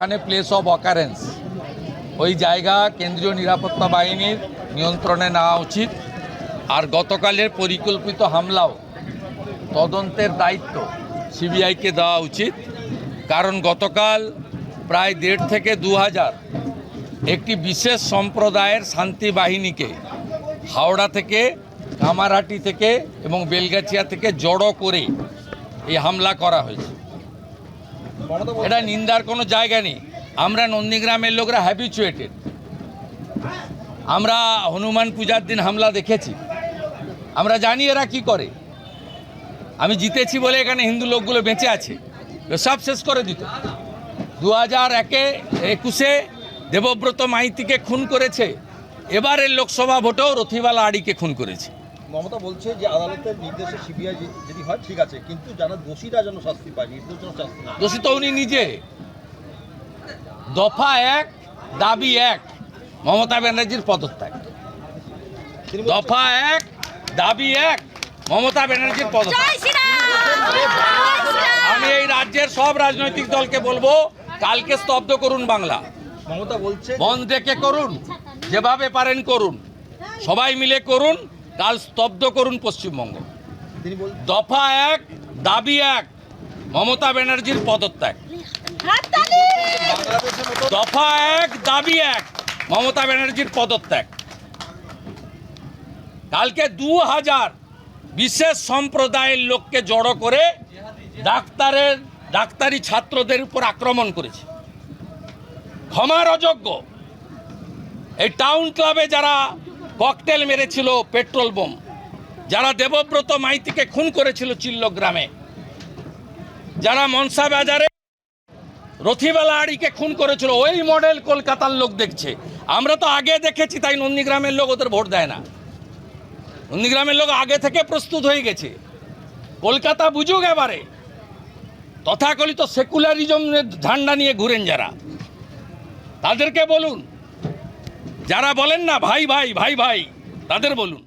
এখানে place of occurrence ওই জায়গা কেন্দ্রীয় নিরাপত্তা বাহিনীর নিয়ন্ত্রণে নেওয়া উচিত। আর গতকালের পরিকল্পিত হামলাও তদন্তের দায়িত্ব সিবিআইকে দেওয়া উচিত, কারণ গতকাল প্রায় 1.5 থেকে 2,000 একটি বিশেষ সম্প্রদায়ের শান্তি বাহিনীকে হাওড়া থেকে, কামারহাটি থেকে এবং বেলগাছিয়া থেকে জড়ো করে এই হামলা করা হয়েছে। এটা নিন্দার কোনো জায়গা নেই। আমরা নন্দীগ্রামের লোকরা হ্যাবিচুয়েটেড। আমরা হনুমান পূজার দিন হামলা দেখেছি, আমরা জানি এরা কি করে। আমি জিতেছি বলে এখানে হিন্দু লোকগুলো বেঁচে আছে, সব শেষ করে দিত। 2021-এ দেবব্রত মাইতিকে খুন করেছে, এবারের লোকসভা ভোটেও রথিবালা আড়িকে খুন করেছে। মমতা বলছে যে আদালতের নির্দেশে সিবিআই যদি হয় ঠিক আছে, কিন্তু যারা দোষীরা যেন শাস্তি পায়, নির্দোষ যেন শাস্তি না। দোষী তো উনি নিজে। দফা 1 দাবি 1 মমতা ব্যানার্জির পদত্যাগ। দফা 1 দাবি 1 মমতা ব্যানার্জির পদত্যাগ। আমি এই রাজ্যের সব রাজনৈতিক দলকে বলবো, কালকে স্তব্ধ করুন বাংলা। মমতা বলছে বন্ধ রেখে করুন, যেভাবে পারেন করুন, সবাই মিলে করুন, কাল স্তব্ধ করুন পশ্চিমবঙ্গ। দফা 1 দাবি 1 মমতা ব্যানার্জির পদত্যাগ। দফা 1 দাবি 1 মমতা ব্যানার্জির পদত্যাগ। কালকে 2,000 বিশেষ সম্প্রদায়ের লোককে জড়ো করে ডাক্তারি ছাত্রদের উপর আক্রমণ করেছে। ক্ষমার অযোগ্য। এই টাউন ক্লাবে যারা ককটেল মেরেছিল, পেট্রোল বোম, যারা দেবব্রত মাইতিকে খুন করেছিল চিল্ল গ্রামে, যারা মনসা বাজারে রথিবালা আড়িকে খুন করেছিল, ওই মডেল কলকাতার লোক দেখছে। আমরা তো আগে দেখেছি, তাই নন্দীগ্রামের লোক ওদের ভোট দেয় না। নন্দীগ্রামের লোক আগে থেকে প্রস্তুত হয়ে গেছে। কলকাতা বুঝুক এবারে। তথাকথিত সেকুলারিজমের ঝান্ডা নিয়ে ঘুরেন যারা, তাদেরকে বলুন। যারা বলেন না ভাই ভাই ভাই ভাই, তাদের বলুন।